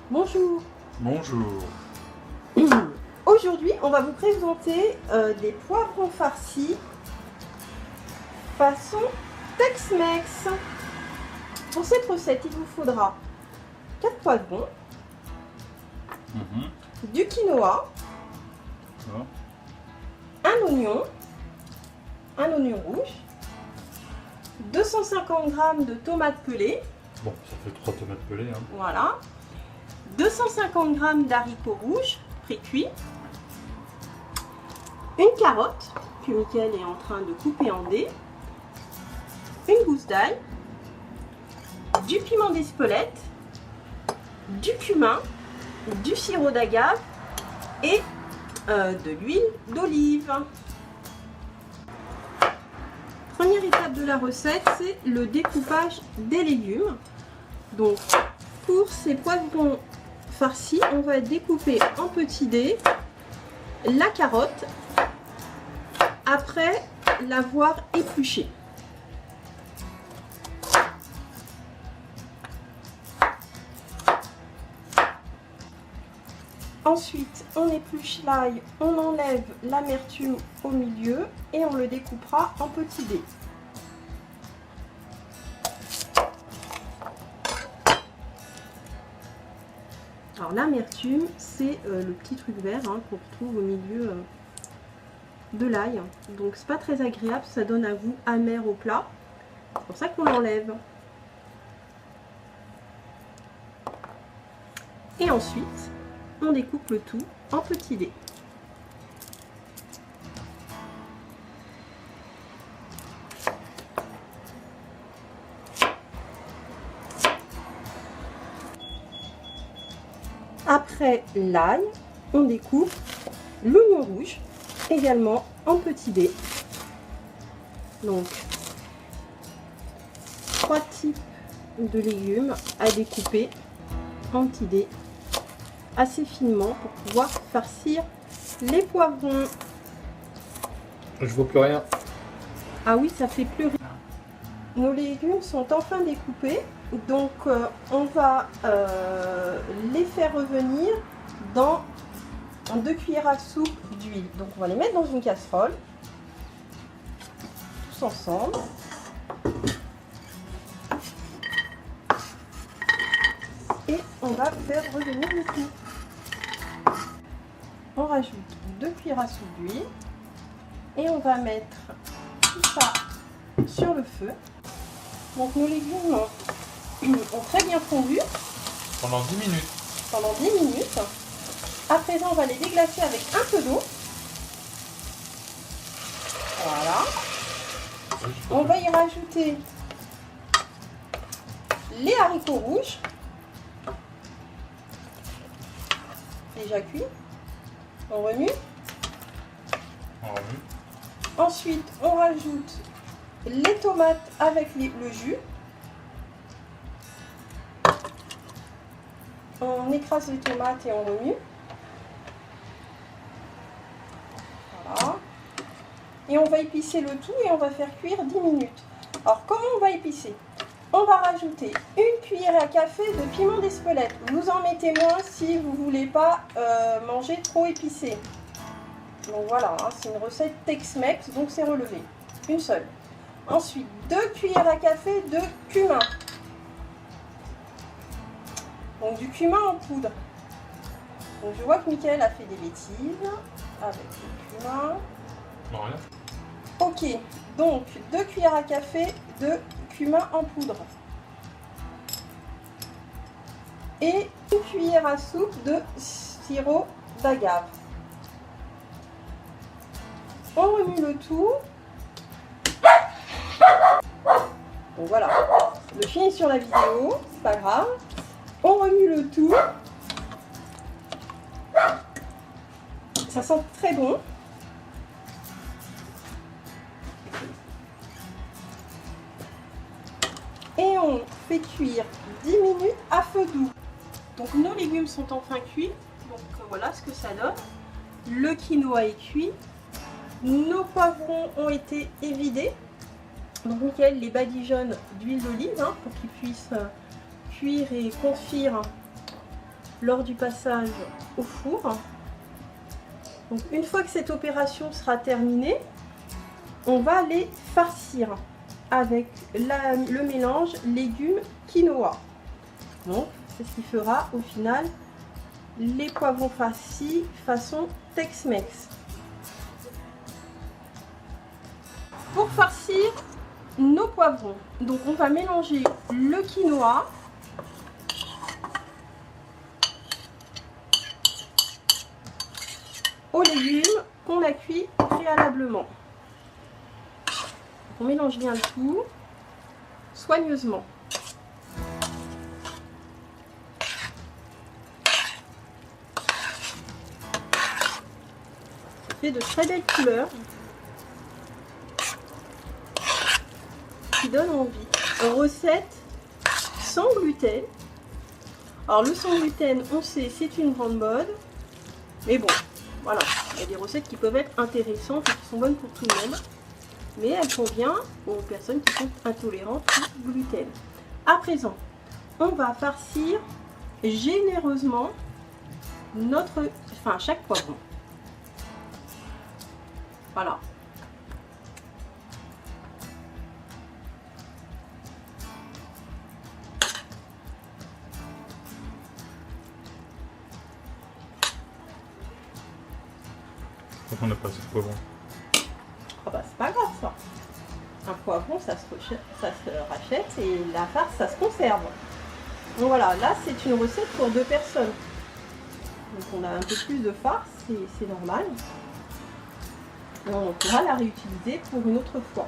Bonjour. Bonjour. Aujourd'hui, on va vous présenter des poivrons farcis façon Tex-Mex. Pour cette recette, il vous faudra 4 poivrons, du quinoa, un oignon rouge, 250 g de tomates pelées. Bon, ça fait 3 tomates pelées. Hein. Voilà. 250 g d'haricots rouges pré-cuits. Une carotte que Mickaël est en train de couper en dés. Une gousse d'ail. Du piment d'Espelette. Du cumin. Du sirop d'agave. Et de l'huile d'olive. Première étape de la recette, c'est le découpage des légumes. Donc, pour ces poivrons farcis, on va découper en petits dés la carotte après l'avoir épluchée. Ensuite, on épluche l'ail, on enlève l'amertume au milieu et on le découpera en petits dés. Alors l'amertume, c'est le petit truc vert qu'on retrouve au milieu de l'ail. Donc c'est pas très agréable, ça donne un goût amer au plat. C'est pour ça qu'on l'enlève. Et ensuite, on découpe le tout en petits dés. Après l'ail, on découpe l'oignon rouge également en petits dés. Donc 3 types de légumes à découper en petits dés assez finement pour pouvoir farcir les poivrons. Je vois plus rien. Ah oui, ça fait plus rien. Nos légumes sont enfin découpés, donc on va les faire revenir dans 2 cuillères à soupe d'huile. Donc on va les mettre dans une casserole, tous ensemble. Et on va faire revenir le tout. On rajoute 2 cuillères à soupe d'huile et on va mettre tout ça sur le feu. Donc nos légumes ont très bien fondu. Pendant 10 minutes. Pendant 10 minutes. À présent, on va les déglacer avec un peu d'eau. Voilà. On va y rajouter les haricots rouges. Déjà cuits. On remue. Ensuite, on rajoute les tomates avec le jus. On écrase les tomates et on remue. Voilà. Et on va épicer le tout et on va faire cuire 10 minutes. Alors, comment on va épicer? On va rajouter une cuillère à café de piment d'Espelette. Vous en mettez moins si vous ne voulez pas manger trop épicé. Donc voilà, c'est une recette Tex-Mex, donc c'est relevé. Une seule. Ensuite, 2 cuillères à café de cumin. Donc du cumin en poudre. Donc je vois que Mickaël a fait des bêtises avec le cumin. Non, rien. Ok, donc 2 cuillères à café de cumin en poudre. Et une cuillère à soupe de sirop d'agave. On remue le tout. Donc voilà, le chien est sur la vidéo, c'est pas grave. On remue le tout. Ça sent très bon. Et on fait cuire 10 minutes à feu doux. Donc nos légumes sont enfin cuits. Donc voilà ce que ça donne. Le quinoa est cuit. Nos poivrons ont été évidés. Donc Mickaël les badigeonne d'huile d'olive pour qu'ils puissent cuire et confire lors du passage au four. Donc une fois que cette opération sera terminée, on va les farcir avec le mélange légumes quinoa. Donc c'est ce qui fera au final les poivrons farcis façon Tex-Mex. Pour farcir nos poivrons, donc on va mélanger le quinoa aux légumes qu'on a cuits préalablement. On mélange bien le tout soigneusement. Ça fait de très belles couleurs qui donnent envie. Recette sans gluten. Alors le sans gluten, on sait, c'est une grande mode, mais bon, voilà, il y a des recettes qui peuvent être intéressantes et qui sont bonnes pour tout le monde, mais elles conviennent aux personnes qui sont intolérantes au gluten. À présent, on va farcir généreusement chaque poivron. Voilà. Pourquoi on n'a pas assez de poivron? Ah bah c'est pas grave ça. Un poivron ça se rachète et la farce ça se conserve. Donc voilà, là c'est une recette pour 2 personnes. Donc on a un peu plus de farce, c'est normal. Et on pourra la réutiliser pour une autre fois.